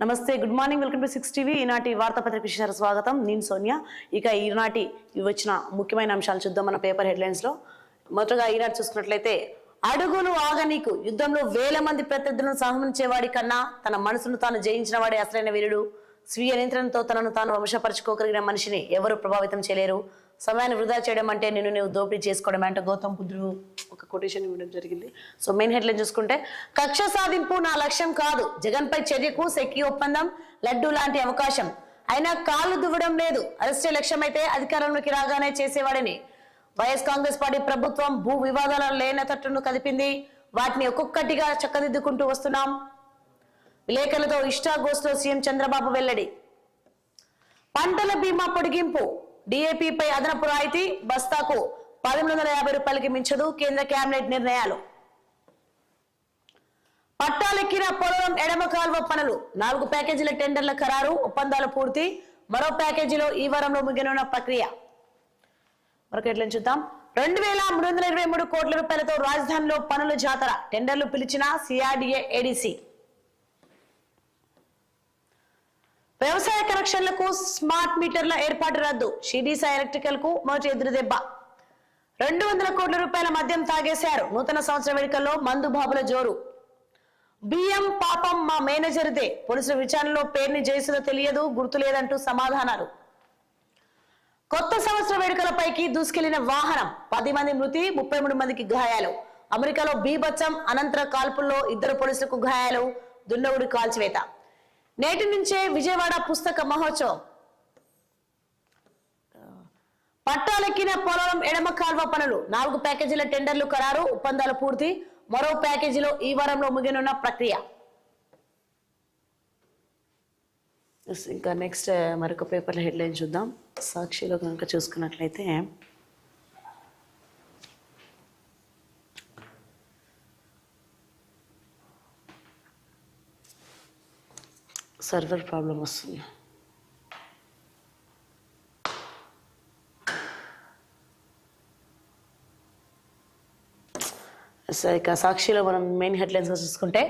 నమస్తే, good morning, welcome to 6 TV. ఈనాటి వార్తాపత్రిక విశేషాలకు స్వాగతం. నేను సోనియా. ఇక ఈనాటి వచ్చిన ముఖ్యమైన అంశాలు చూద్దాం మన పేపర్ హెడ్లైన్స్ లో. మొదటగా ఈనాటి చూసుకున్నట్లయితే, అడుగులు ఆగనీకు యుద్ధంలో వేల మంది ప్రత్యర్థులను సంహరించేవాడి కన్నా తన మనసును తాను జయించిన వాడే అసలైన వీరుడు. స్వీయ నియంత్రణతో తనను తాను వంశపరచుకోగలిగిన మనిషిని ఎవరు ప్రభావితం చేయలేరు. సమయాన్ని వృధా చేయడం అంటే నిన్ను నువ్వు దోపిడీ చేసుకోవడం అంటే గౌతమ్ బుద్ధుడు ఒక కొటేషన్ ఇవ్వడం జరిగింది. సో మెయిన్ హెడ్లైన్ చూసుకుంటే, కక్ష సాధింపు నా లక్ష్యం కాదు, జగన్ పై చర్యకు సెక్కి ఒప్పందం లడ్డు లాంటి అవకాశం అయినా కాళ్ళు దువ్వడం లేదు, అరెస్టే లక్ష్యమైతే అధికారంలోకి రాగానే చేసేవాడని. వైఎస్ కాంగ్రెస్ పార్టీ ప్రభుత్వం భూ వివాదాల లేనతట్టును కదిపింది, వాటిని ఒక్కొక్కటిగా చక్కదిద్దుకుంటూ వస్తున్నాం. విలేకరులతో ఇష్టాగోష్ఠిలో సీఎం చంద్రబాబు వెల్లడి. పంటల బీమా పొడిగింపు, డిఏపీపై అదనపు రాయితీ, బస్తాకు 1,850 రూపాయలకి మించదు, కేంద్ర కేబినెట్ నిర్ణయాలు. పట్టాలెక్కిన పోలవరం ఎడమ కాల్వ పనులు, 4 ప్యాకేజీల టెండర్ల ఖరారు, ఒప్పందాలు పూర్తి, మరో ప్యాకేజీలో ఈ వారంలో ముగినున్న ప్రక్రియ. మరొక హెడ్లైన్ చూద్దాం. 2,323 కోట్ల రూపాయలతో రాజధానిలో పనుల జాతర, టెండర్లు పిలిచిన సిఆర్డీఏ ఏడీసీ. వ్యవసాయ కనెక్షన్లకు స్మార్ట్ మీటర్ల ఏర్పాటు రద్దు, షిడీసా ఎలక్ట్రికల్ కు మొదటి ఎదురుదెబ్బ. 200 కోట్ల రూపాయల మద్యం తాగేశారు, నూతన సంవత్సర వేడుకల్లో మందు బాబుల జోరు. బియ్యం పాపం మా మేనేజర్దే, పోలీసుల విచారణలో పేరుని జయసుధ తెలియదు, గుర్తు లేదంటూ సమాధానాలు. కొత్త సంవత్సర వేడుకలపైకి దూసుకెళ్లిన వాహనం, 10 మంది మృతి, 33 మందికి గాయాలు. అమెరికాలో బీభత్సం, అనంతర కాల్పుల్లో 2 పోలీసులకు గాయాలు, దుండగుడి కాల్చివేత. నేటి నుంచే విజయవాడ పుస్తక మహోత్సవం. పట్టాలెక్కిన పోలవరం ఎడమ కాల్వ పనులు, 4 ప్యాకేజీల టెండర్లు ఖరారు, ఒప్పందాలు పూర్తి, మరో ప్యాకేజీలో ఈ వారంలో ముగినున్న ప్రక్రియ. ఇంకా నెక్స్ట్ మరొక పేపర్ల హెడ్లైన్ చూద్దాం. సాక్షిలో కనుక చూసుకున్నట్లయితే, సర్వర్ ప్రాబ్లం వస్తుంది. ఇక సాక్షిలో మనం మెయిన్ హెడ్లైన్స్ చూసుకుంటే,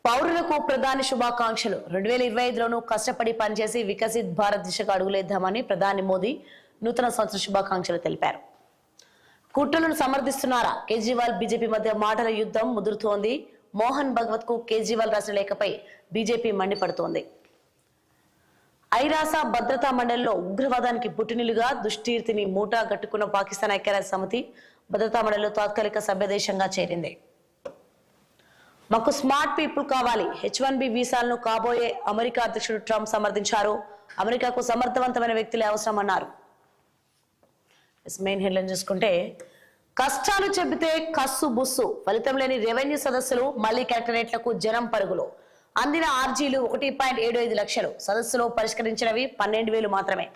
పౌరులకు ప్రధాని శుభాకాంక్షలు, 2025లోనూ కష్టపడి పనిచేసి వికసిత్ భారత్ దిశగా అడుగులేద్దామని ప్రధాని మోదీ నూతన సంవత్సర శుభాకాంక్షలు తెలిపారు. కుట్రలను సమర్థిస్తున్నారా, కేజ్రీవాల్ బీజేపీ మధ్య మాటల యుద్ధం ముదురుతోంది. మోహన్ భగవత్ కు కేజ్రీవాల్ రాసిన లేఖపై బీజేపీ మండిపడుతోంది. ఐరాస భద్రతా మండలిలో ఉగ్రవాదానికి పుట్టినిలుగా దుష్కీర్తిని మూటా గట్టుకున్న పాకిస్తాన్ ఐక్యరాజ్య సమితి భద్రతా మండలిలో తాత్కాలిక సభ్యదేశంగా చేరింది. మాకు స్మార్ట్ పీపుల్ కావాలి, H1B వీసాలను కాబోయే అమెరికా అధ్యక్షుడు ట్రంప్ సమర్థించారు. అమెరికాకు సమర్థవంతమైన వ్యక్తులే అవసరమన్నారు. మెయిన్ హెడ్లైన్ చూసుకుంటే, కష్టాలు చెబితే కస్సు బుస్సు, ఫలితం లేని రెవెన్యూ సదస్సులు, మళ్లీ కలెక్టరేట్లకు జనం పరుగులు. అందిన ఆర్జీలు 1.75 లక్షలు, సదస్సులో పరిష్కరించినవి 12,000 మాత్రమే.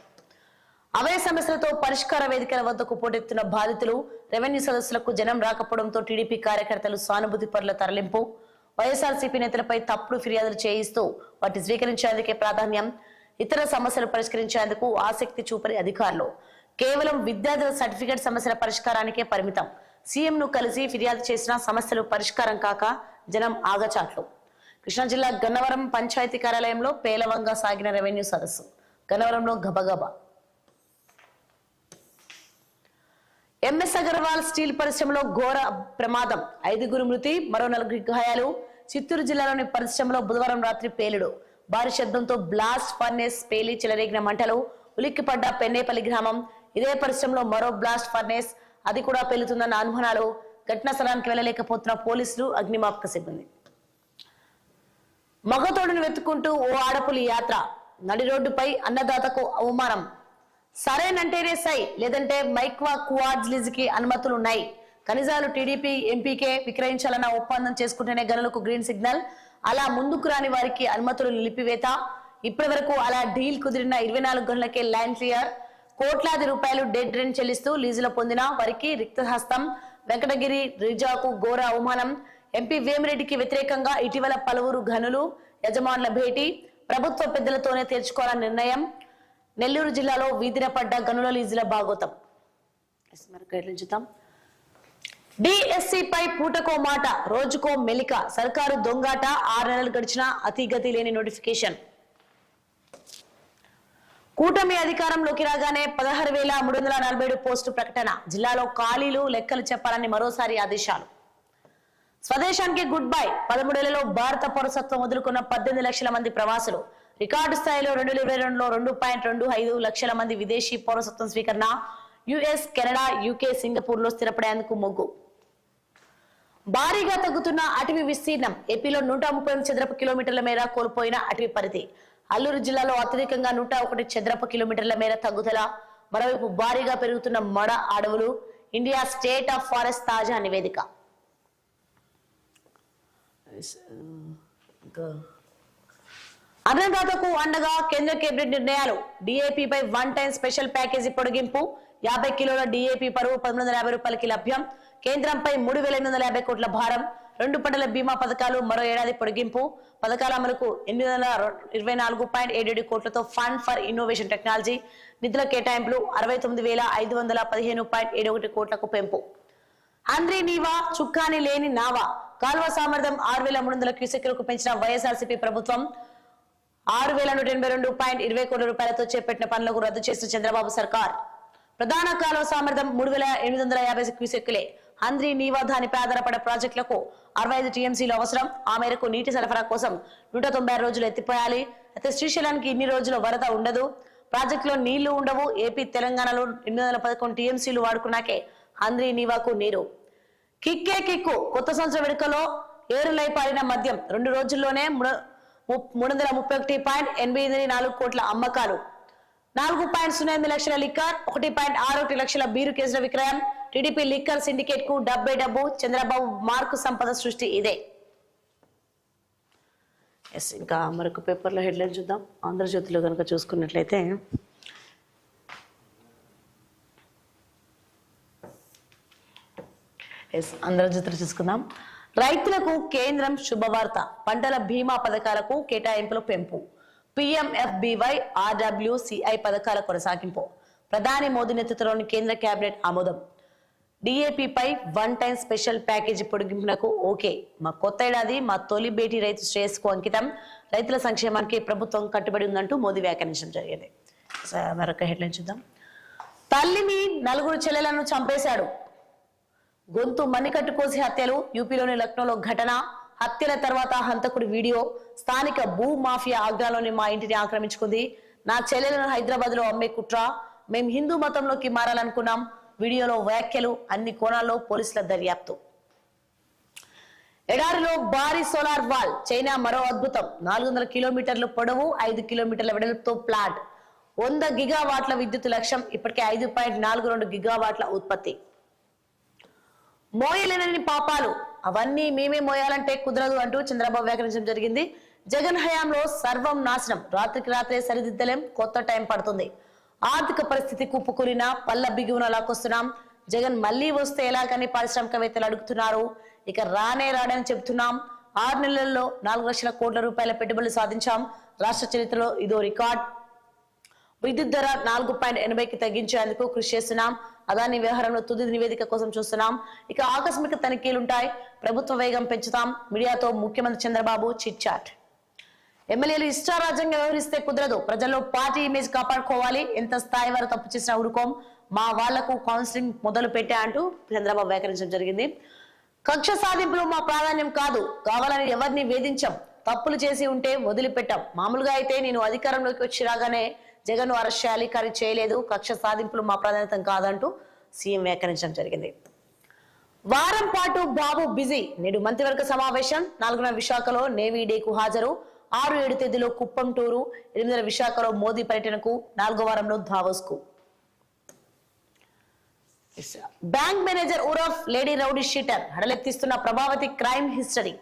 అవే సమస్యలతో పరిష్కార వేదికల వద్దకు పోటెత్తున్న బాధితులు, రెవెన్యూ సదస్సులకు జనం రాకపోవడంతో టీడీపీ కార్యకర్తలు సానుభూతి పరుల తరలింపు, వైఎస్ఆర్సీపీ నేతలపై తప్పుడు ఫిర్యాదులు చేయిస్తూ వాటి స్వీకరించేందుకే ప్రాధాన్యం, ఇతర సమస్యలు పరిష్కరించేందుకు ఆసక్తి చూపని అధికారులు, కేవలం విద్యార్థుల సర్టిఫికేట్ సమస్యల పరిష్కారానికే పరిమితం. సీఎంను కలిసి ఫిర్యాదు చేసిన సమస్యలు పరిష్కారం కాక జనం ఆగచాట్లు. కృష్ణా జిల్లా గన్నవరం పంచాయతీ కార్యాలయంలో పేలవంగా సాగిన రెవెన్యూ సదస్సు, గన్నవరంలో గబగబా. ఎంఎస్ అగర్వాల్ స్టీల్ పరిశ్రమలో ఘోర ప్రమాదం, 5 మృతి, మరో 4 గాయాలు. చిత్తూరు జిల్లాలోని పరిశ్రమలో బుధవారం రాత్రి పేలుడు, భారీ శబ్దంతో బ్లాస్ట్ ఫర్నేస్ పేలి చెలరేగిన మంటలు, ఉలిక్కిపడ్డ పెన్నేపల్లి గ్రామం. ఇదే పరిశ్రమలో మరో బ్లాస్ట్ ఫర్నేస్, అది కూడా పేలుతుందన్న అనుమానాలు. ఘటనా స్థలానికి వెళ్లలేకపోతున్న పోలీసులు, అగ్నిమాపక సిబ్బంది. మగతోడును వెతుక్కుంటూ ఓ ఆడపులి యాత్ర, నడి రోడ్డుపై అన్నదాతకు అవమానం. సరేనంటేనే సై, లేదంటే మైక్వా క్వాడ్స్ లీజుకి అనుమతులున్నాయి. ఖనిజాలు టీడీపీ ఎంపీకే విక్రయించాలన్న ఒప్పందం చేసుకుంటేనే గనులకు గ్రీన్ సిగ్నల్, అలా ముందుకు రాని వారికి అనుమతులు నిలిపివేత. ఇప్పటి వరకు అలా డీల్ కుదిరిన 24 గంటలకే ల్యాండ్ క్లియర్. కోట్లాది రూపాయలు డెడ్ రెంట్ చెల్లిస్తూ లీజులో పొందిన వారికి రిక్తహస్తం. వెంకటగిరి రిజాకు ఘోర అవమానం. ఎంపీ వేమిరెడ్డికి వ్యతిరేకంగా ఇటీవల పలువురు గనులు యజమానుల భేటీ, ప్రభుత్వ పెద్దలతోనే తీర్చుకోవాలని నిర్ణయం. నెల్లూరు జిల్లాలో వీధిన పడ్డ గనుల లీజుల భాగోతం. డిఎస్సిపై పూటకో మాట, రోజుకో మెలిక, సర్కారు దొంగాట, 6 నెలలు గడిచినా అతిగతి లేని నోటిఫికేషన్. కూటమి అధికారంలోకి రాగానే 16,347 పోస్టు ప్రకటన. జిల్లాలో ఖాళీలు లెక్కలు చెప్పాలని మరోసారి ఆదేశాలు. స్వదేశానికి గుడ్ బై. 13 ఏళ్లలో భారత పౌరసత్వం వదులుకున్న 18 లక్షల మంది ప్రవాసులు. రికార్డు స్థాయిలో 2022లో 2.25 లక్షల మంది విదేశీ పౌరసత్వం స్వీకరణ. యుఎస్, కెనడా, యూకే, సింగపూర్ లో స్థిరపడేందుకు మొగ్గు. భారీగా తగ్గుతున్న అటవీ విస్తీర్ణం. ఏపీలో 138 చదరపు కిలోమీటర్ల మేర కోల్పోయిన అటవీ పరిధి. అల్లూరు జిల్లాలో అత్యధికంగా 101 చదరపు కిలోమీటర్ల మేర తగ్గుదల. మరోవైపు భారీగా పెరుగుతున్న మడ అడవులు. ఇండియా స్టేట్ ఆఫ్ ఫారెస్ట్ తాజా నివేదిక. అన్నదాతకు అండగా కేంద్ర కేబినెట్ నిర్ణయాలు. డిఏపీ పై 1 టైం స్పెషల్ ప్యాకేజీ పొడిగింపు. 50 కిలోల డిఏపీ పరువు 1,150 రూపాయలకి లభ్యం. కేంద్రంపై 3,850 కోట్ల భారం. 2 పంటల బీమా పథకాలు మరో ఏడాది పొడిగింపు. పథకాల అమలుకు 824.77 కోట్లతో ఫండ్ ఫర్ ఇన్నోవేషన్ టెక్నాలజీ. నిధుల కేటాయింపులు 69,515.71 కోట్లకు పెంపు. అంద్రీ నీవా చుక్కాని లేని నావా. కాల్వ సామర్థ్యం 6,300 క్యూసెక్లకు పెంచిన వైఎస్ఆర్సీపీ ప్రభుత్వం. 6,182.20 కోట్ల రూపాయలతో చేపట్టిన పనులకు రద్దు చేసిన చంద్రబాబు సర్కార్. ప్రధాన కాలువ సామర్థ్యం 3,850 క్యూసెక్కులే. అంద్రీ నీవా దానిపై ఆధారపడే ప్రాజెక్టులకు 65 టీఎంసీలు అవసరం. ఆ మేరకు నీటి సరఫరా కోసం 196 రోజులు ఎత్తిపోయాలి. అయితే శ్రీశైలానికి ఇన్ని రోజులు వరద ఉండదు. ప్రాజెక్టులో నీళ్లు ఉండవు. ఏపీ, తెలంగాణలో 811 టీఎంసీలు వాడుకున్నాకే అంద్రీ నీవాకు నీరు. కిక్కే కిక్కు. కొత్త సంవత్సర వేడుకలో ఏరులై పారిన మద్యం. 2 రోజుల్లోనే 331.84 కోట్ల అమ్మకాలు. 4.08 లక్షల లిక్కర్, 1.61 లక్షల బీరు కేసుల విక్రయం. టీడీపీ లిక్కర్ సిండికేట్ కు డబ్బు. చంద్రబాబు మార్కు సంపద సృష్టి ఇదే. ఇంకా మరొక పేపర్లో హెడ్లైన్ చూద్దాం. ఆంధ్రజ్యోతిలో కనుక చూసుకున్నట్లయితే ఆంధ్రజ్యోతిలో చూసుకుందాం. రైతులకు కేంద్రం శుభవార్త. పంటల బీమా పథకాలకు కేటాయింపులు పెంపు. PMFBY, RWCI పథకాల కొనసాగింపు. ప్రధాని మోదీ నేతృత్వంలోని కేంద్ర కేబినెట్ ఆమోదం. డిఏపీ పై 1 టైం స్పెషల్ ప్యాకేజీ పొడిగింపునకు ఓకే. మా కొత్త ఏడాది మా తొలి బేటీ రైతు శ్రేయస్కు అంకితం. రైతుల సంక్షేమానికి ప్రభుత్వం కట్టుబడి ఉందంటూ మోదీ వ్యాఖ్యానించడం జరిగింది. మరొక హెడ్లైన్ చూద్దాం. తల్లిని 4 చెల్లెలను చంపేశాడు. గొంతు మణికట్టు కోసి హత్యలు. యూపీలోని లక్నోలో ఘటన. హత్యల తర్వాత హంతకుడి వీడియో. స్థానిక భూ మాఫియా ఆగ్రాలోని మా ఇంటిని ఆక్రమించుకుంది. నా చెల్లెలను హైదరాబాద్ లో అమ్మే కుట్ర. మేం హిందూ మతంలోకి మారాలనుకున్నాం. వీడియోలో వ్యాఖ్యలు. అన్ని కోణాల్లో పోలీసుల దర్యాప్తు. ఎడారిలో భారీ సోలార్ వాల్. చైనా మరో అద్భుతం. 400 కిలోమీటర్లు పొడవు, 5 కిలోమీటర్ల వెడల్పుతో ప్లాంట్. 100 గిగావాట్ల విద్యుత్ లక్ష్యం. ఇప్పటికే 5.42 గిగావాట్ల ఉత్పత్తి. మోయలేనని పాపాలు. అవన్నీ మేమే మోయాలంటే కుదరదు అంటూ చంద్రబాబు వ్యాఖ్యానించడం జరిగింది. జగన్ హయాంలో సర్వం నాశనం. రాత్రికి రాత్రే సరిదిద్దలేం. కొత్త టైం పడుతుంది. ఆర్థిక పరిస్థితి కుప్పకూలిన పల్ల బిగువున లాక్కొస్తున్నాం. జగన్ మళ్లీ వస్తే ఎలాగని పారిశ్రామికవేత్తలు అడుగుతున్నారు. ఇక రాడని చెబుతున్నాం. 6 నెలల్లో 4 లక్షల కోట్ల రూపాయల పెట్టుబడులు సాధించాం. రాష్ట్ర చరిత్రలో ఇదో రికార్డ్. విద్యుత్ ధర 4.80కి తగ్గించేందుకు కృషి చేస్తున్నాం. అదాని వ్యవహారంలో తుది నివేదిక కోసం చూస్తున్నాం. ఇక ఆకస్మిక తనిఖీలుంటాయి. ప్రభుత్వ వేగం పెంచుతాం. మీడియాతో ముఖ్యమంత్రి చంద్రబాబు చిట్ చాట్. ఎమ్మెల్యేలు ఇష్టారాజ్యంగా వ్యవహరిస్తే కుదరదు. ప్రజల్లో పార్టీ ఇమేజ్ కాపాడుకోవాలి. ఎంత స్థాయి వారు తప్పు చేసినా ఊరుకోం. మా వాళ్లకు కౌన్సిలింగ్ మొదలు పెట్టా అంటూ చంద్రబాబు వ్యాఖ్యానించడం జరిగింది. కక్ష సాధింపులు మా ప్రాధాన్యం కాదు. కావాలని ఎవరిని వేధించాం. తప్పులు చేసి ఉంటే వదిలిపెట్టాం. మామూలుగా అయితే నేను అధికారంలోకి వచ్చి రాగానే జగన్ అరెస్ట్ చేయాలి, కానీ చేయలేదు. కక్ష సాధింపులు మా ప్రాధాన్యత కాదంటూ సీఎం వ్యాఖ్యానించడం జరిగింది. వారం పాటు బాబు బిజీ. నేడు మంత్రివర్గ సమావేశం. 4న విశాఖలో నేవీ డేకు హాజరు. 6-7 తేదీలో కుప్పం టూరు. 8న విశాఖలో మోదీ పర్యటనకు. 4వ వారంలో దావోస్ కు. బ్యాంక్ మేనేజర్ ఉరఫ్ లేడీ రౌడీ షీటర్. హడలెత్తిస్తున్న ప్రభావతి క్రైమ్ హిస్టరీ.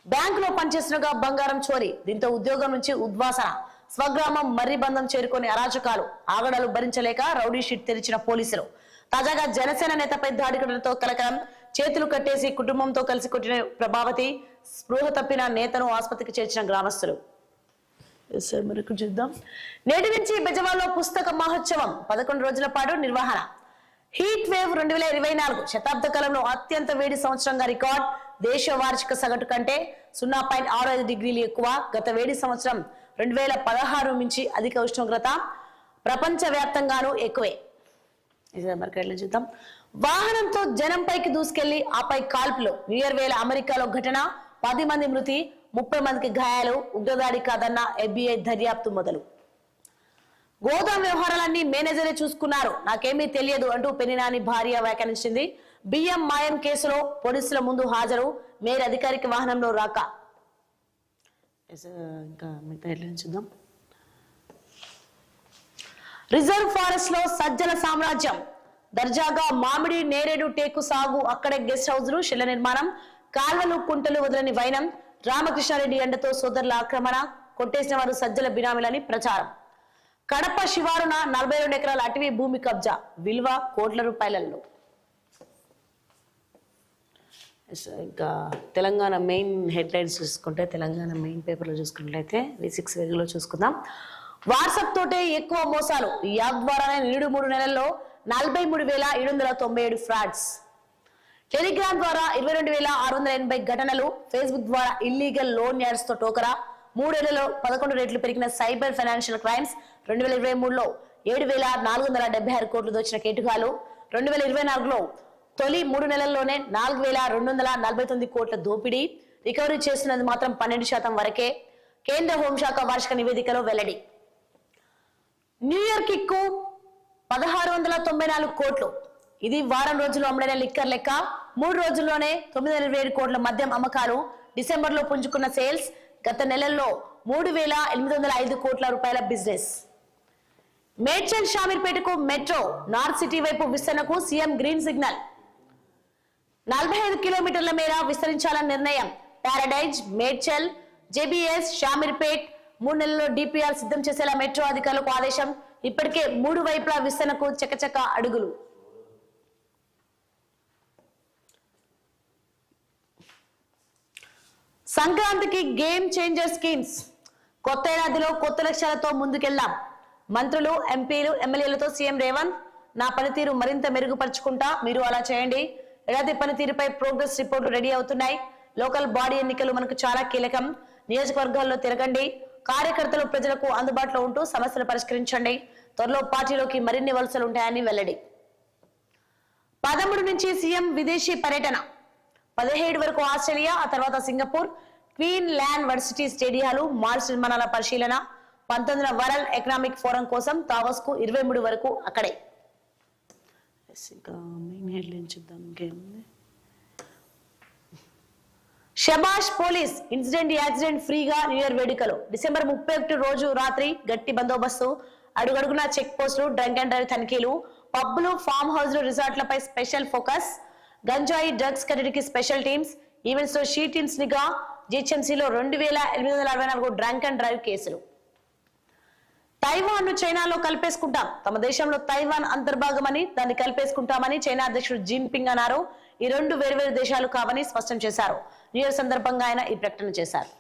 బ్యాంకులో పనిచేస్తున్నగా బంగారం చోరీ. దీంతో ఉద్యోగం నుంచి ఉద్వాసన. స్వగ్రామం మర్రిబంధం చేరుకొని అరాచకాలు. ఆగడాలు భరించలేక రౌడీ షీట్ తెరిచిన పోలీసులు. తాజాగా జనసేన నేతపై దాడికులతో కలకలం. చేతులు కట్టేసి కుటుంబంతో కలిసి కొట్టిన ప్రభావతి. స్పృహ తప్పిన నేతను ఆసుపత్రికి చేర్చిన గ్రామస్తులు. చూద్దాం. నేటి నుంచి బెజవాడలో పుస్తక మహోత్సవం. 11 రోజుల పాటు నిర్వహణ. హీట్ వేవ్ 2024 శతాబ్ద కాలంలో అత్యంత వేడి సంవత్సరంగా రికార్డ్. దేశ వార్షిక సగటు కంటే 0.65 డిగ్రీలు ఎక్కువ. గత వేడి సంవత్సరం 2016 మించి అధిక ఉష్ణోగ్రత. ప్రపంచవ్యాప్తంగానూ ఎక్కువే. చూద్దాం. వాహనంతో జనంపైకి దూసుకెళ్లి ఆపై కాల్పులు. న్యూ ఇయర్ వేళ అమెరికాలో ఘటన, 10 మంది మృతి, 30 మందికి గాయాలు. ఉగ్రదాడి కాదన్న FBI దర్యాప్తు మొదలు. గోదాం వ్యవహారాలన్నీ మేనేజరే చూసుకున్నారు, నాకేమీ తెలియదు అంటూ పెనినాని భార్య వ్యాఖ్యానించింది. బియ్యం మాయం కేసులో పోలీసుల ముందు హాజరు, మేయర్ అధికారిక వాహనంలో రాక. ఇంకా చూద్దాం. రిజర్వ్ ఫారెస్ట్ లో సజ్జల సామ్రాజ్యం. దర్జాగా మామిడి, నేరేడు, టేకు సాగు, అక్కడే గెస్ట్ హౌజ్లు, శిల నిర్మాణం, కాల్వలు, కుంటలు వదలని వైనం. రామకృష్ణారెడ్డి అండతో సోదరుల ఆక్రమణ, కొట్టేసిన వారు సజ్జల బినామీలని ప్రచారం. కడప శివారున 42 ఎకరాల అటవీ భూమి కబ్జా, విలువ కోట్ల రూపాయలలో. ఇంకా తెలంగాణ మెయిన్ హెడ్లైన్స్ చూసుకుంటే, తెలంగాణ మెయిన్ పేపర్లో చూసుకున్నట్లయితే V6 వెలుగులో చూసుకుందాం. వాట్సాప్ తోటే ఎక్కువ మోసాలు, ఈ యాప్ ద్వారానే 3 నెలల్లో 43,797 ఫ్రాడ్స్. టెలిగ్రామ్ ద్వారా 22,680 ఘటనలు. ఫేస్బుక్ ద్వారా ఇల్లీగల్ లోన్ యాడ్స్ తో టోకరా. 3 ఏళ్లలో 11 రెట్లు పెరిగిన సైబర్ ఫైనాన్షియల్ క్రైమ్స్. 2023లో 7,476 కోట్లు దోచిన కేటుగాలు. 2024లో తొలి 3 నెలల్లోనే 4,249 కోట్ల దోపిడీ. రికవరీ చేస్తున్నది మాత్రం 12% వరకే. కేంద్ర హోంశాఖ వార్షిక నివేదికలో వెల్లడి. న్యూ ఇయర్ కిక్కు 1,694 కోట్లు. ఇది వారం రోజుల్లో అమ్ముడైన లిక్కర్ లెక్క. 3 రోజుల్లోనే 927 కోట్ల మద్యం అమ్మకాలు. డిసెంబర్లో పుంజుకున్న సేల్స్. గత నెలల్లో 3,805 కోట్ల రూపాయల బిజినెస్. మేడ్చల్ షామీర్పేటకు మెట్రో, నార్త్ సిటీ వైపు విస్తరణకు సీఎం గ్రీన్ సిగ్నల్. 45 కిలోమీటర్ల మేర విస్తరించాలని నిర్ణయం. పారడైజ్, మేడ్చల్, JBS, షామీర్పేట్ 3 నెలల్లో DPR సిద్ధం చేసేలా మెట్రో అధికారులకు ఆదేశం. ఇప్పటికే 3 వైపుల విస్తరణకు చకచక అడుగులు. సంక్రాంతికి గేమ్ చేంజర్ స్కీమ్స్. కొత్త ఏడాదిలో కొత్త లక్ష్యాలతో ముందుకెళ్దాం. మంత్రులు, ఎంపీలు, ఎమ్మెల్యేలతో సీఎం రేవంత్. నా పనితీరు మరింత మెరుగుపరుచుకుంటా, మీరు అలా చేయండి. ఏడాది పనితీరుపై ప్రోగ్రెస్ రిపోర్టులు రెడీ అవుతున్నాయి. లోకల్ బాడీ ఎన్నికలు మనకు చాలా కీలకం. నియోజకవర్గాల్లో తిరగండి. కార్యకర్తలు ప్రజలకు అందుబాటులో ఉంటూ సమస్యలు పరిష్కరించండి. త్వరలో పార్టీలోకి మరిన్ని వలసలు ఉంటాయని వెల్లడి. 13 నుంచి సీఎం విదేశీ పర్యటన. 17 వరకు ఆస్ట్రేలియా, ఆ తర్వాత సింగపూర్. క్వీన్ ల్యాండ్ వర్సిటీ స్టేడియాలు, మాల్స్ నిర్మాణాల పరిశీలన. 19వ వరల్డ్ ఎకనామిక్ ఫోరం కోసం తావస్ కు 23 వరకు అక్కడే. షబాష్ పోలీస్, ఇన్సిడెంట్ యాక్సిడెంట్ ఫ్రీగా న్యూ ఇయర్ వేడుకలు. డిసెంబర్ 31 రోజు రాత్రి గట్టి బందోబస్తు. అడుగడుగున చెక్ పోస్టులు, డ్రంక్ అండ్ డ్రైవ్ తనిఖీలు. పబ్బులు, ఫామ్ హౌస్లు, రిసార్ట్లపై స్పెషల్ ఫోకస్. గంజాయి, డ్రగ్స్ కట్టడికి స్పెషల్ టీమ్స్. ఈవెంట్స్ లో షీ టీమ్స్ నిఘా. జిహెచ్ఎంసీలో 2,864 డ్రంక్ అండ్ డ్రైవ్ కేసులు. తైవాన్ ను చైనాలో కలిపేసుకుంటాం. తమ దేశంలో తైవాన్ అంతర్భాగమని, దాన్ని కలిపేసుకుంటామని చైనా అధ్యక్షుడు జిన్పింగ్ అన్నారు. ఈ 2 వేర్వేరు దేశాలు కావని స్పష్టం చేశారు. న్యూ ఇయర్ సందర్భంగా ఆయన ఈ ప్రకటన చేశారు.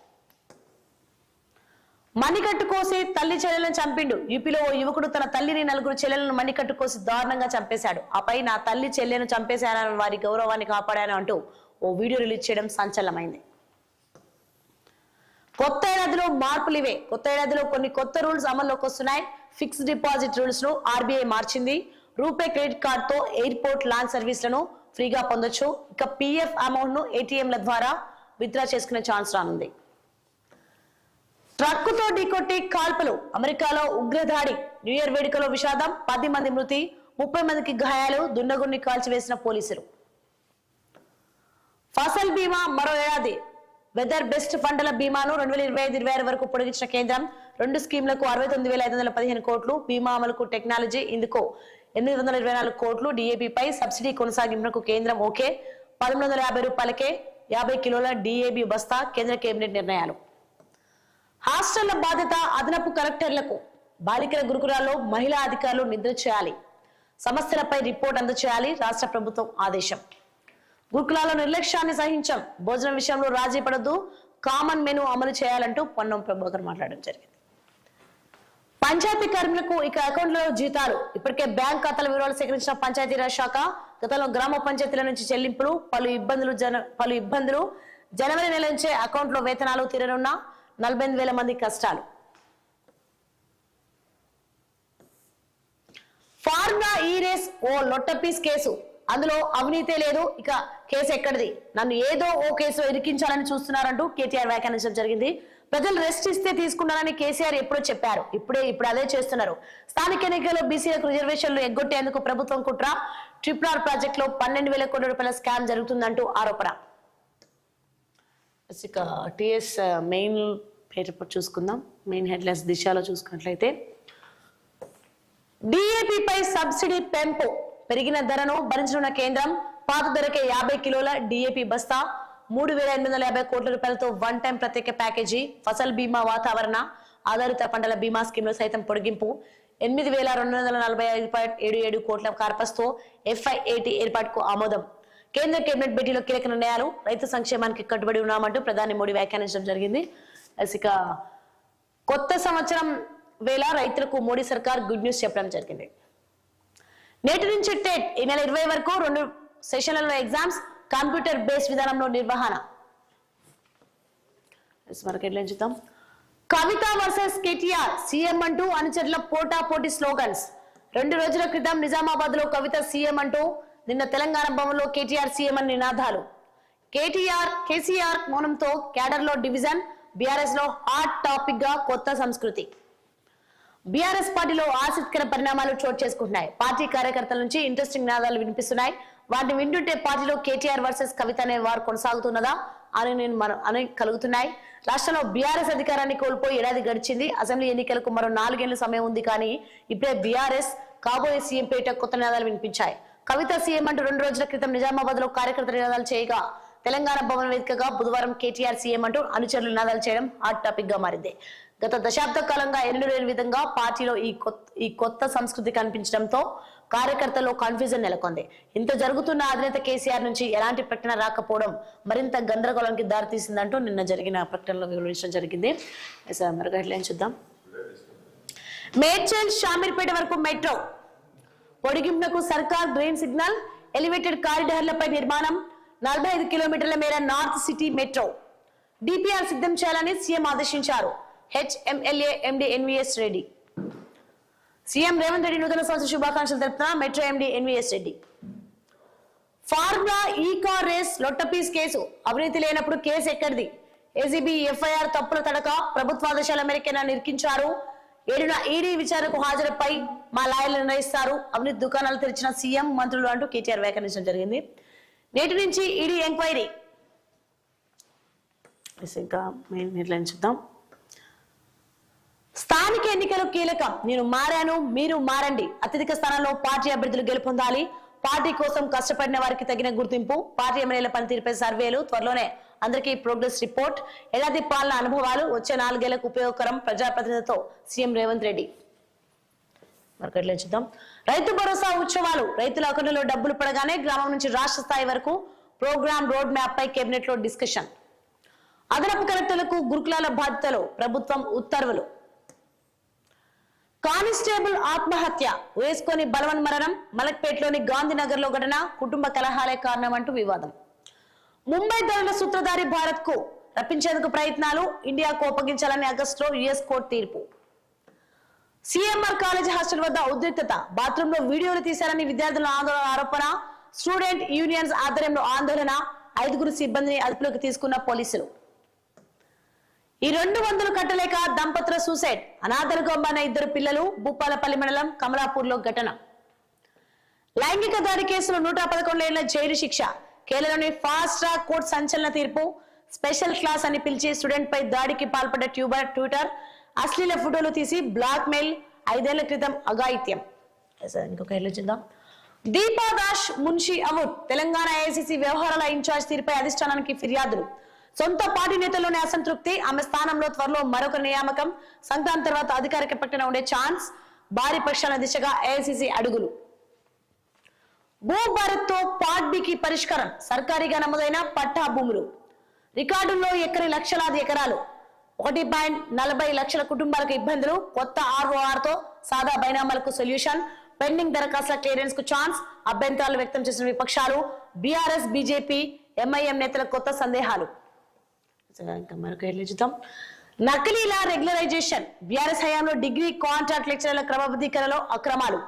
మణికట్టు కోసి తల్లి చెల్లెలను చంపిండు. యూపీలో ఓ యువకుడు తన తల్లిని, 4 చెల్లెలను మణికట్టు కోసి దారుణంగా చంపేశాడు. ఆపై నా తల్లి చెల్లెను చంపేశానని, వారి గౌరవాన్ని కాపాడాను అంటూ ఓ వీడియో రిలీజ్ చేయడం సంచలనమైంది. కొత్త ఏడాదిలో మార్పులు ఇవే. కొత్త ఏడాదిలో కొన్ని కొత్త రూల్స్ అమల్లోకి వస్తున్నాయి. ఫిక్స్డ్ డిపాజిట్ రూల్స్ ను RBI మార్చింది. రూపే క్రెడిట్ కార్డ్ తో ఎయిర్పోర్ట్ లాంచ్ సర్వీస్లను ఫ్రీగా పొందొచ్చు. ఇక PF అమౌంట్ ను ATMల ద్వారా విత్డ్రా చేసుకునే ఛాన్స్ రానుంది. ట్రక్కుతో ఢీకొట్టి కాల్పులు. అమెరికాలో ఉగ్రదాడి. న్యూ ఇయర్ వేడుకలో విషాదం. 10 మంది మృతి, 30 మందికి గాయాలు. దుండగుడిని కాల్చివేసిన పోలీసులు. ఫసల్ బీమా మరో ఏడాది. వెదర్ బెస్ట్ పంటల బీమాను 2025-26 వరకు పొడిగించిన కేంద్రం. 2 స్కీమ్లకు 69,515 కోట్లు. బీమా అమలుకు టెక్నాలజీ ఇందుకు 824 కోట్లు. DAP పై సబ్సిడీ కొనసాగింపునకు కేంద్రం ఓకే. 1,350 రూపాయలకే 50 కిలోల DAB బస్తా. కేంద్ర కేబినెట్ నిర్ణయాలు. హాస్టళ్ల బాధ్యత అదనపు కలెక్టర్లకు. బాలికల గురుకులాల్లో మహిళా అధికారులు నిద్ర చేయాలి. సమస్యలపై రిపోర్ట్ అందజేయాలి. రాష్ట్ర ప్రభుత్వం ఆదేశం. గురుకులాల్లో నిర్లక్ష్యాన్ని సహించాం. భోజనం విషయంలో రాజీ పడద్దు. కామన్ మెనూ అమలు చేయాలంటూ పొన్నం ప్రభాకర్ మాట్లాడడం జరిగింది. పంచాయతీ కార్మికులకు ఇక అకౌంట్లలో జీతాలు. ఇప్పటికే బ్యాంక్ ఖాతాల వివరాలు సేకరించిన పంచాయతీరాజ్ శాఖ. గతంలో గ్రామ పంచాయతీల నుంచి చెల్లింపులు, పలు ఇబ్బందులు. జనవరి నెల నుంచే అకౌంట్ లో వేతనాలు తీరనున్న 48,000 మంది కష్టాలు. ఫార్ములా ఈ రేస్ ఓ లొట్టపీస్ కేసు, అందులో అవినీతే లేదు, ఇక కేసు ఎక్కడిది, నన్ను ఏదో ఓ కేసు ఇరికించాలని చూస్తున్నారంటూ కేటీఆర్ వ్యాఖ్యానించడం జరిగింది. ప్రజలు రెస్ట్ ఇస్తే తీసుకున్నారని కేసీఆర్ ఎప్పుడో చెప్పారు, ఇప్పుడు అదే చేస్తున్నారు. స్థానిక ఎన్నికల్లో బీసీలకు రిజర్వేషన్లు ఎగ్గొట్టేందుకు ప్రభుత్వం కుట్ర. RRR ప్రాజెక్టులో 12,000 కోట్ల రూపాయల స్కామ్ జరుగుతుందంటూ ఆరోపణ. ఇక టిఎస్ మెయిన్ పేపర్ చూసుకుందాం. మెయిన్ హెడ్లైన్స్ దిశలో చూసుకున్నట్లయితే డిఏపిపై సబ్సిడీ పెంపు, పెరిగిన ధరను భరించనున్న కేంద్రం. పాత ధరకే 50 కిలోల డిఏపి బస్తా, 3,850 కోట్ల రూపాయలతో వన్ టైం ప్రత్యేక ప్యాకేజీ. ఫసల్ బీమా వాతావరణ ఆధారిత పంటల బీమా స్కీమ్ లో సైతం పొడిగింపు. 8,245.77 కోట్ల కార్పస్ తో FIAT ఏర్పాటుకు ఆమోదం. కేంద్ర కేబినెట్ భేటీలో కీలక నిర్ణయాలు. రైతు సంక్షేమానికి కట్టుబడి ఉన్నామంటూ ప్రధాని మోడీ వ్యాఖ్యానించడం జరిగింది. ఇక కొత్త సంవత్సరం వేళ రైతులకు మోడీ సర్కార్ గుడ్ న్యూస్ చెప్పడం జరిగింది. నేటి నుంచి టెట్, ఈ నెల 20 వరకు 2 సెషన్లలో ఎగ్జామ్స్, కంప్యూటర్ బేస్డ్ విధానంలో నిర్వహణ. చూద్దాం. కవిత వర్సెస్ కేటీఆర్, సీఎం అంటూ అనుచరుల పోటాపోటీ స్లోగన్స్. 2 రోజుల క్రితం నిజామాబాద్ లో కవిత సీఎం అంటూ, నిన్న తెలంగాణ భవన్లో కేటీఆర్ సీఎం అని నినాదాలు. కేసీఆర్ మౌనంతో క్యాడర్ లో డివిజన్, బీఆర్ఎస్ లో హాట్ టాపిక్ గా కొత్త సంస్కృతి. బీఆర్ఎస్ పార్టీలో ఆసక్తికర పరిణామాలు చోటు చేసుకుంటున్నాయి. పార్టీ కార్యకర్తల నుంచి ఇంట్రెస్టింగ్ నినాదాలు వినిపిస్తున్నాయి. వాటిని వింటుంటే పార్టీలో కేటీఆర్ వర్సెస్ కవిత అనే వారు కొనసాగుతున్నదా అని కలుగుతున్నాయి. రాష్ట్రంలో బీఆర్ఎస్ అధికారాన్ని కోల్పోయి ఏడాది గడిచింది. అసెంబ్లీ ఎన్నికలకు మరో 4 ఏళ్ల సమయం ఉంది. కానీ ఇప్పుడే బీఆర్ఎస్ కాబోయే సీఎం పేట కొత్త నినాదాలు వినిపించాయి. కవిత సీఎం అంటూ 2 రోజుల క్రితం నిజామాబాద్ లో కార్యకర్తల నినాదాలు చేయగా, తెలంగాణ భవన్ వేదికగా బుధవారం కేటీఆర్ సీఎం అంటూ అనుచరులు నినాదాలు చేయడం హాట్ టాపిక్ గా మారింది. గత దశాబ్ద కాలంగా ఎన్నడూ లేని విధంగా పార్టీలో ఈ కొత్త సంస్కృతి కనిపించడంతో కార్యకర్తల్లో కన్ఫ్యూజన్ నెలకొంది. ఇంత జరుగుతున్న అధినేత కేసీఆర్ నుంచి ఎలాంటి ప్రకటన రాకపోవడం మరింత గందరగోళానికి దారితీసిందంటూ నిన్న జరిగిన ప్రకటనలో వివరించడం జరిగింది. మరొక హెడ్లైన్ చూద్దాం. మేడ్చల్ షామీర్పేట వరకు మెట్రో పొడిగింపునకు సర్కార్ గ్రీన్ సిగ్నల్. ఎలివేటెడ్ కారిడార్లపై నిర్మాణం. 45 కిలోమీటర్ల మేర నార్త్ సిటీ మెట్రో డిపిఆర్ సిద్ధం చేయాలని సీఎం ఆదేశించారు. HMLA MD NVS Reddy. CM Revanth Reddy నూతన సంవత్సర శుభాకాంక్షలు తెలుపుతున్న metro MD NVS Reddy. Formula E car race లొట్టపీస్ కేసు, అవినీతి లేనప్పుడు కేసు ఎక్కడిది, ఏసీబీ FIR తప్పుల తడక, ప్రభుత్వాదేశాల మేరకేనా నిరికించారు. 7న ఈడీ విచారణకు హాజరుపై మా లాయర్లు నిర్ణయిస్తారు. అవినీతి దుకాణాలు తెరిచిన సీఎం మంత్రులు అంటూ కేటీఆర్ వ్యాఖ్యానించడం జరిగింది. నేటి నుంచి ఈడీ ఎంక్వైరీ. ఇంకా మెయిన్ హెడ్లైన్ చూద్దాం. స్థానిక ఎన్నికలు కీలకం, నేను మారాను, మీరు మారండి. అత్యధిక స్థానాల్లో పార్టీ అభ్యర్థులు గెలుపొందాలి. పార్టీ కోసం కష్టపడిన వారికి తగిన గుర్తింపు. పార్టీ ఎమ్మెల్యేల పనితీరుపై సర్వేలు, త్వరలోనే అందరికీ ప్రోగ్రెస్ రిపోర్ట్. ఏడాది పాలన అనుభవాలు, వచ్చే 4 ఏళ్లకు ఉపయోగకరం ప్రజాప్రతినిధితో సీఎం రేవంత్ రెడ్డి. చూద్దాం. రైతు భరోసా ఉత్సవాలు. రైతుల అకౌంట్లో డబ్బులు పడగానే గ్రామం నుంచి రాష్ట్ర స్థాయి వరకు ప్రోగ్రామ్ రోడ్ మ్యాప్ పై కేబినెట్ లో డిస్కషన్. అదనపు కలెక్టర్లకు గురుకులాల బాధ్యతలు, ప్రభుత్వం ఉత్తర్వులు. కానిస్టేబుల్ ఆత్మహత్య, వేసుకొని బలవన్ మరణం. మలక్పేటలోని గాంధీనగర్ లో ఘటన, కుటుంబ కలహాలే కారణం అంటూ వివాదం. ముంబై ధరల సూత్రధారి భారత్ కు రప్పించేందుకు ప్రయత్నాలు, ఇండియాకు అప్పగించాలని ఆగస్టులో US కోర్టు తీర్పు. CMR కాలేజ్ హాస్టల్ వద్ద ఉద్రిక్తత, బాత్రూమ్ లో వీడియోలు తీశారని విద్యార్థుల ఆందోళన ఆరోపణ. స్టూడెంట్ యూనియన్స్ ఆధ్వర్యంలో ఆందోళన, 5 సిబ్బందిని అదుపులోకి తీసుకున్న పోలీసులు. ఈ 200 కట్టలేక దంపతుల సూసైడ్, అనాథలుగా ఉన్న 2 పిల్లలు. భూపాలపల్లి మండలం కమలాపూర్ లో ఘటన. లైంగిక దాడి కేసులో 111 ఏళ్ల జైలు శిక్ష. కేరళలోని ఫాస్ట్ ట్రాక్ కోర్టు సంచలన తీర్పు. స్పెషల్ క్లాస్ అని పిలిచి స్టూడెంట్ పై దాడికి పాల్పడ్డ ట్విట్టర్ అశ్లీల ఫోటోలు తీసి బ్లాక్ మెయిల్. 5 ఏళ్ల క్రితం అఘాయిత్యం. ఇంకొక చూద్దాం. దీపా దాస్ మున్షి అవుట్, తెలంగాణ AICC వ్యవహారాల ఇన్ఛార్జ్ తీరుపై అధిష్టానానికి ఫిర్యాదులు. సొంత పార్టీ నేతల్లోనే అసంతృప్తి, ఆమె స్థానంలో త్వరలో మరొక నియామకం. సంక్రాంతి తర్వాత అధికారిక ప్రకటన ఉండే ఛాన్స్. భారీ పక్షాల దిశగా AICC అడుగులు. భూ భారత్ తో పార్ట్ బికి పరిష్కారం, సర్కారీగా నమోదైన పట్టా భూములు. రికార్డుల్లో ఎక్కని లక్షలాది ఎకరాలు. 1.40 లక్షల కుటుంబాలకు ఇబ్బందులు. కొత్త ROR తో సాదా బైనామాలకు సొల్యూషన్. పెండింగ్ దరఖాస్తుల క్లియరెన్స్ కు ఛాన్స్. అభ్యంతరాలు వ్యక్తం చేసిన విపక్షాలు. BRS BJP MIM నేతల కొత్త సందేహాలు. చూద్దాం. నకిలీల రెగ్యులరైజేషన్, BRS హయాంలో డిగ్రీ కాంట్రాక్ట్ లెక్చరర్ల క్రమబద్ధీకరణలో అక్రమాలు.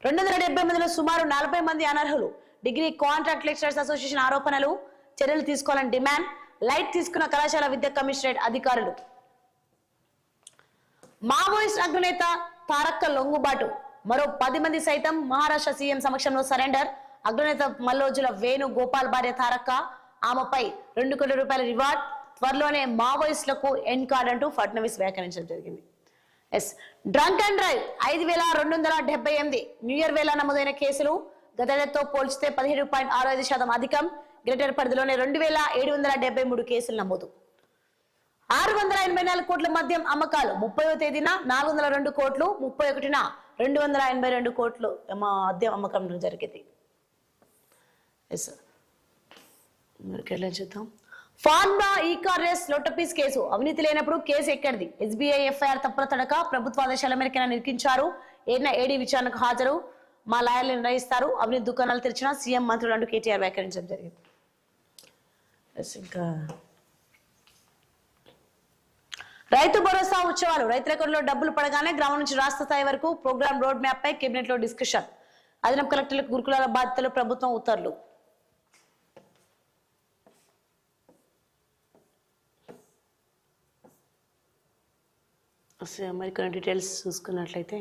270 మందిలో సుమారు 40 మంది అనర్హులు. డిగ్రీ కాంట్రాక్ట్ లెక్చరర్స్ అసోసియేషన్ ఆరోపణలు, చర్యలు తీసుకోవాలని డిమాండ్. లైట్ తీసుకున్న కళాశాల విద్యా కమిషనరేట్ అధికారులు. మావోయిస్ట్ అగ్రనేత తారక్క లొంగుబాటు, మరో 10 మంది సైతం మహారాష్ట్ర సీఎం సమక్షంలో సరెండర్. అగ్రనేత మల్లోజుల వేణు గోపాల్ భార్య తారక్క, ఆమెపై 2 కోట్ల రూపాయల రివార్డ్. త్వరలోనే మావోయిస్టులకు ఎండ్ కార్డ్ అంటూ ఫడ్నవీస్ వ్యాఖ్యానించడం జరిగింది. Drunk and drive 5278 new year వేళ నమోదైన కేసులు గతేడాదితో పోల్చితే 17.65% అధికం. గ్రేటర్ పరిధిలోనే 2773 కేసులు నమోదు. 684 కోట్ల మద్యం అమ్మకాలు. 30వ తేదీన 402 కోట్లు, 31న 282 కోట్లు మద్యం అమ్మకం జరిగింది. చూద్దాం. ఫార్మా ఈ-కామర్స్ లొట్టపీస్ కేసు, అవినీతి లేనప్పుడు కేసు ఎక్కడిది? ఎస్బీఐ ఎఫ్ఐఆర్ తప్పుల తడక, ప్రభుత్వ ఆదేశాల మేరకు నిరికించారు. ఏడీ విచారణకు హాజరు, మా లాయర్లు నిర్ణయిస్తారు. అవినీతి దుకాణాలు తెరిచిన సీఎం మంత్రులు అంటూ కేటీఆర్ వ్యాఖ్యానించడం జరిగింది. ఇంకా రైతు భరోసా ఉత్సవాలు. రైతుల అకౌంట్లో డబ్బులు పడగానే గ్రామం నుంచి రాష్ట్ర స్థాయి వరకు ప్రోగ్రామ్ రోడ్ మ్యాప్ పై కేబినెట్ లో డిస్కషన్. అదనపు కలెక్టర్లకు గురుకులాల బాధ్యతలు, ప్రభుత్వం ఉత్తర్వులు. మరి కొన్ని డీటెయిల్స్ చూసుకున్నట్లయితే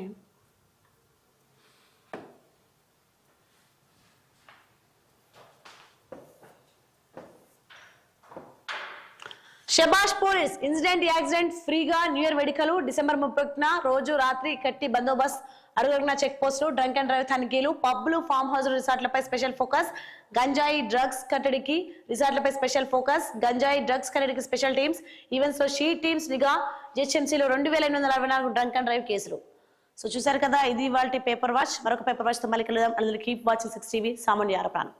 షబాష్ పోలీస్, ఇన్సిడెంట్ యాక్సిడెంట్ ఫ్రీగా న్యూ ఇయర్ వేడుకలు. డిసెంబర్ 31న రోజు రాత్రి కట్టి బందోబస్తు, అడుగడుగున చెక్ పోస్టులు, డ్రంక్ అండ్ డ్రైవ్ తనిఖీలు. పబ్లు, ఫామ్ హౌస్, రిసార్ట్లపై స్పెషల్ ఫోకస్. గంజాయి డ్రగ్స్ కట్టడికి రిసార్ట్లపై స్పెషల్ ఫోకస్. గంజాయి డ్రగ్స్ కట్టడికి స్పెషల్ టీమ్స్. ఈవెంట్స్ లో షీ టీమ్స్ నిఘా. జిహెచ్ఎంసీలో 2864 డ్రంక్ అండ్ డ్రైవ్ కేసులు. సో చూసారు కదా, ఇది ఇవాల్టి పేపర్ వాచ్. మరొక పేపర్ వాచ్ తో మళ్ళీ కలుద్దాం. Keep watching 6 TV. సామాన్య ప్రాణం.